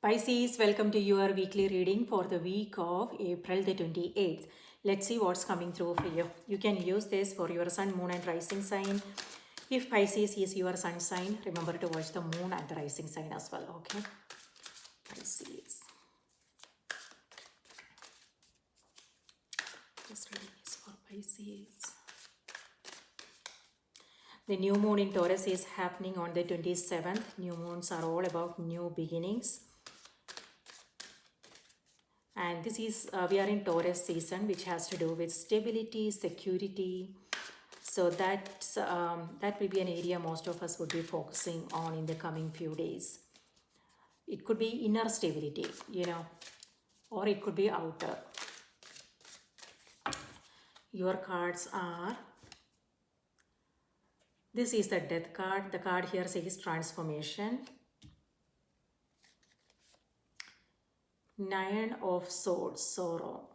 Pisces, welcome to your weekly reading for the week of April the 28th. Let's see what's coming through for you. You can use this for your sun, moon, and rising sign. If Pisces is your sun sign, remember to watch the moon and the rising sign as well, okay? Pisces. This reading is for Pisces. The new moon in Taurus is happening on the 27th. New moons are all about new beginnings. And this is, we are in Taurus season, which has to do with stability, security. So that will be an area most of us would be focusing on in the coming few days. It could be inner stability, or it could be outer. Your cards are, this is the death card. The card here says transformation. Nine of Swords, sorrow.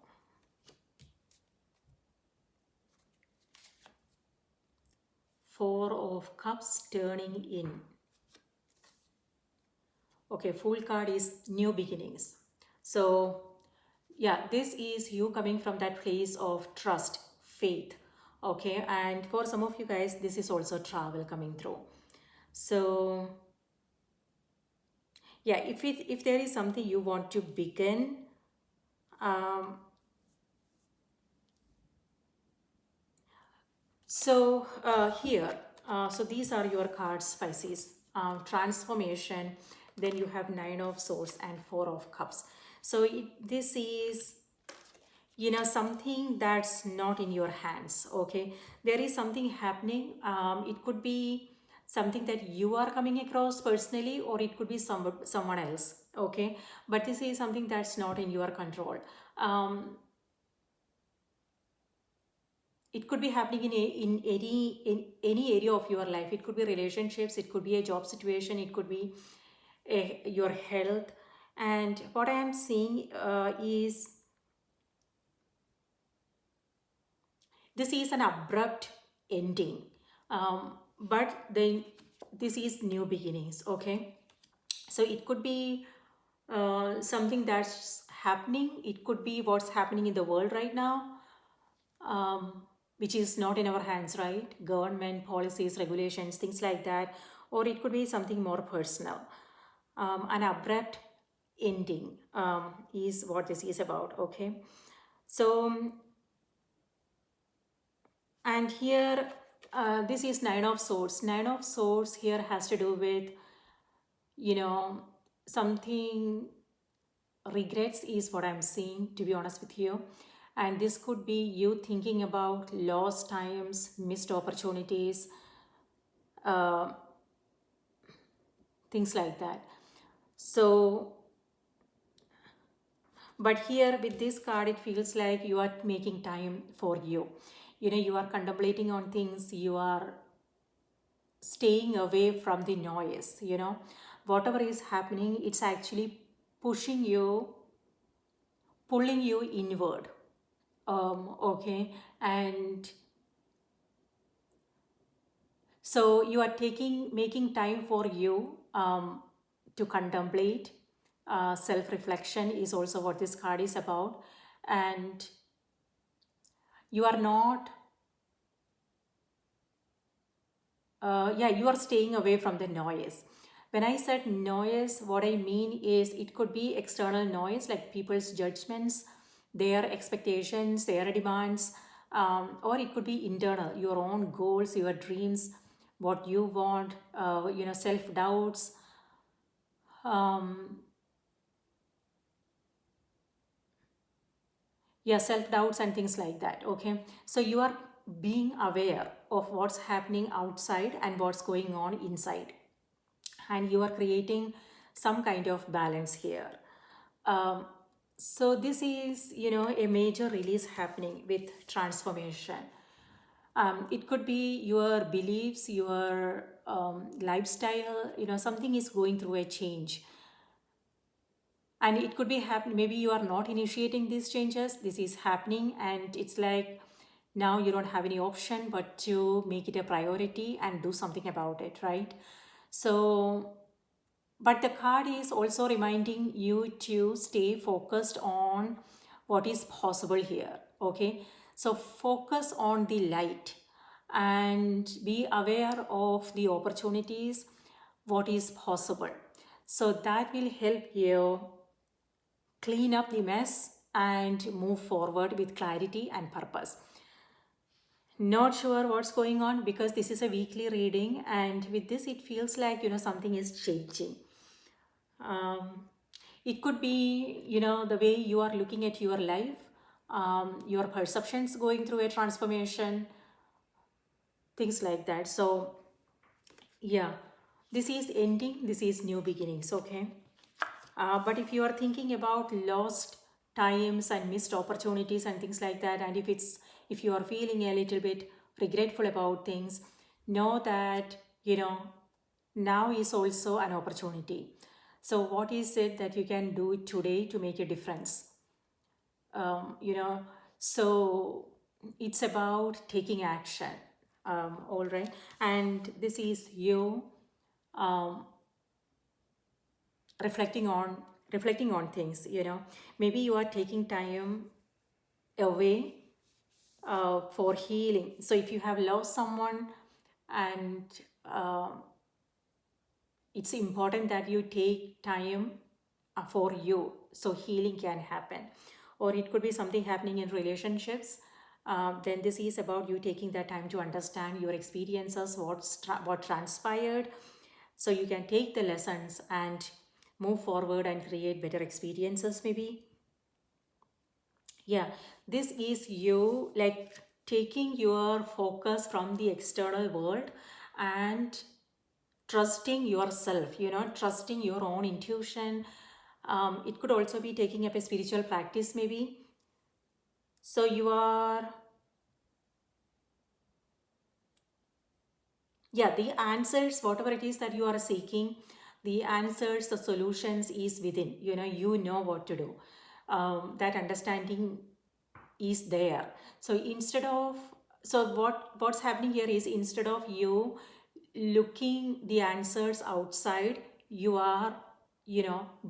Four of Cups, turning in. Okay, Fool card is new beginnings. So, yeah, this is you coming from that place of trust, faith. Okay, and for some of you guys, this is also travel coming through. So, yeah, if there is something you want to begin, here, so these are your cards, Pisces. Transformation, then you have Nine of Swords and Four of Cups. So this is, something that's not in your hands, okay? There is something happening. It could be something that you are coming across personally, or it could be someone else, okay? But this is something that's not in your control. It could be happening in any area of your life. It could be relationships, it could be a job situation, it could be your health. And what I am seeing is this is an abrupt ending, but then this is new beginnings, okay? So it could be something that's happening. It could be what's happening in the world right now, which is not in our hands, right? Government policies, regulations, things like that. Or it could be something more personal. An abrupt ending is what this is about, okay? So, and here, this is Nine of Swords. Nine of Swords here has to do with, something regrets is what I'm seeing, to be honest with you. And this could be you thinking about lost times, missed opportunities, things like that. So, but here with this card, it feels like you are making time for you. You are contemplating on things, you are staying away from the noise, whatever is happening, it's actually pushing you, pulling you inward. Okay, and so you are making time for you to contemplate. Self-reflection is also what this card is about. And you are not, you are staying away from the noise. When I said noise, what I mean is it could be external noise like people's judgments, their expectations, their demands, or it could be internal, your own goals, your dreams, what you want, self-doubts. Self-doubts and things like that, okay? So you are being aware of what's happening outside and what's going on inside. And you are creating some kind of balance here. So this is, a major release happening with transformation. It could be your beliefs, your lifestyle, something is going through a change. And it could be happening, maybe you are not initiating these changes, this is happening, and it's like now you don't have any option but to make it a priority and do something about it, right? So But the card is also reminding you to stay focused on what is possible here. Okay, so focus on the light and be aware of the opportunities, what is possible. So that will help you clean up the mess and move forward with clarity and purpose. Not sure what's going on because this is a weekly reading, and with this it feels like something is changing. um, it could be the way you are looking at your life, your perceptions going through a transformation, things like that. So yeah, this is ending, this is new beginnings. Okay, but if you are thinking about lost times and missed opportunities and things like that, and if you are feeling a little bit regretful about things, know that now is also an opportunity. So what is it that you can do today to make a difference? um, you know so it's about taking action. All right, and this is you um, reflecting on things. Maybe you are taking time away for healing. So if you have lost someone, and it's important that you take time for you so healing can happen. Or it could be something happening in relationships. Then this is about you taking that time to understand your experiences, what transpired, so you can take the lessons and move forward and create better experiences maybe. Yeah, this is you like taking your focus from the external world and trusting yourself, trusting your own intuition. It could also be taking up a spiritual practice maybe. So you are, yeah, the answers, whatever it is that you are seeking, the answers, the solutions is within. You know what to do. That understanding is there. So instead of, so what's happening here is, instead of you looking the answers outside, you are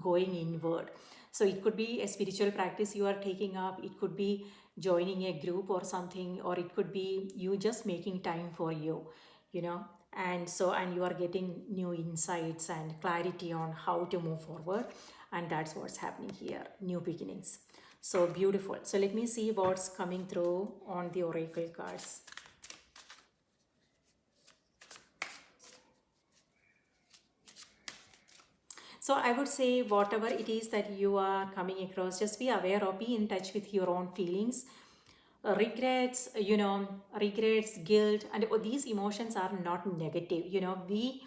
going inward. So it could be a spiritual practice you are taking up, it could be joining a group or something, or it could be you just making time for you know and you are getting new insights and clarity on how to move forward. And that's what's happening here, new beginnings. So beautiful. So let me see what's coming through on the oracle cards. So I would say, whatever it is that you are coming across, just be aware of, be in touch with your own feelings. Regrets, regrets, guilt, and these emotions are not negative. We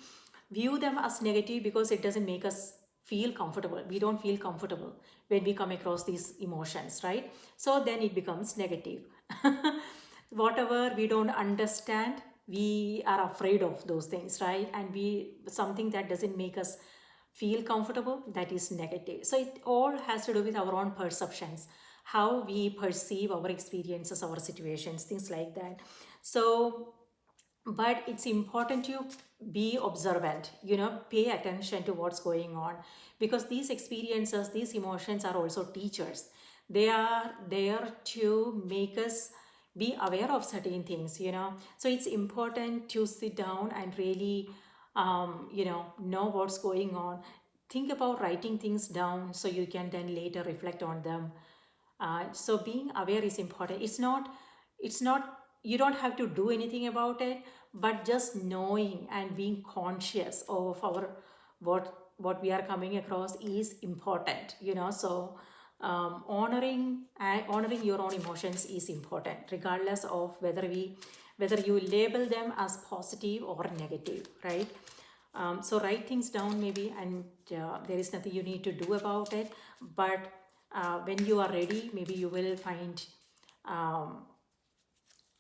view them as negative because it doesn't make us feel comfortable. We don't feel comfortable when we come across these emotions, right? So then it becomes negative. Whatever we don't understand, we are afraid of those things, right? And something that doesn't make us feel comfortable, that is negative. So it all has to do with our own perceptions, how we perceive our experiences, our situations, things like that. So but it's important to be observant, pay attention to what's going on, because these experiences, these emotions are also teachers. They are there to make us be aware of certain things. So it's important to sit down and really know what's going on. Think about writing things down so you can then later reflect on them. So being aware is important. It's not you don't have to do anything about it, but just knowing and being conscious of our what we are coming across is important. So honoring your own emotions is important, regardless of whether you label them as positive or negative, right? So write things down maybe, and there is nothing you need to do about it. But when you are ready, maybe you will find,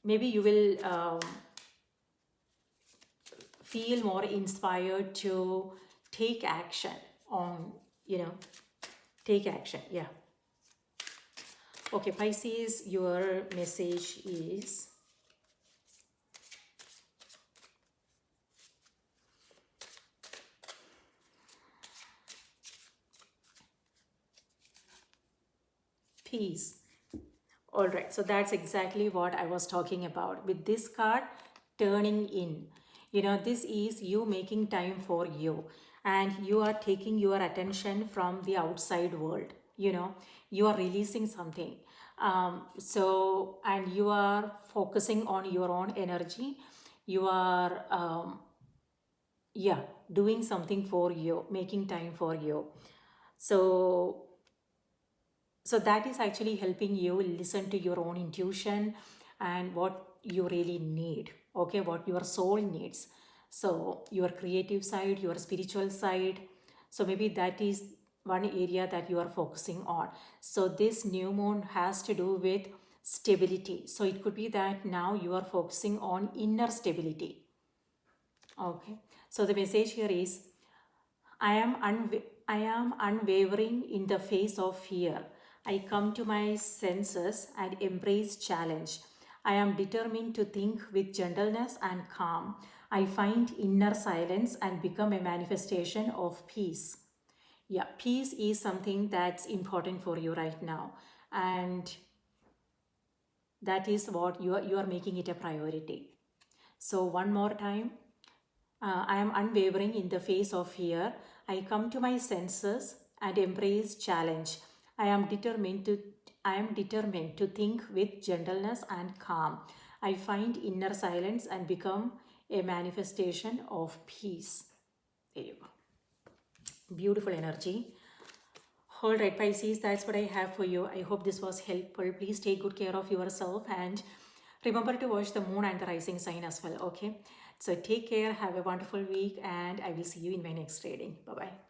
maybe you will feel more inspired to take action on, take action. Yeah. Okay, Pisces, your message is, Peace. All right, so that's exactly what I was talking about with this card, turning in. This is you making time for you, and you are taking your attention from the outside world. You are releasing something. And you are focusing on your own energy. You are, yeah, doing something for you, making time for you. So that is actually helping you listen to your own intuition and what you really need, okay, what your soul needs. So your creative side, your spiritual side. So maybe that is one area that you are focusing on. So this new moon has to do with stability. So it could be that now you are focusing on inner stability. Okay, so the message here is, I am unwavering in the face of fear. I come to my senses and embrace challenge. I am determined to think with gentleness and calm. I find inner silence and become a manifestation of peace. Yeah, peace is something that's important for you right now. And that is what you are making it a priority. So one more time, I am unwavering in the face of fear. I come to my senses and embrace challenge. I am determined to I am determined to think with gentleness and calm. I find inner silence and become a manifestation of peace. There you go. Beautiful energy. All right, Pisces, that's what I have for you. I hope this was helpful. Please take good care of yourself and remember to watch the moon and the rising sign as well, okay? So take care, have a wonderful week, and I will see you in my next reading. Bye-bye.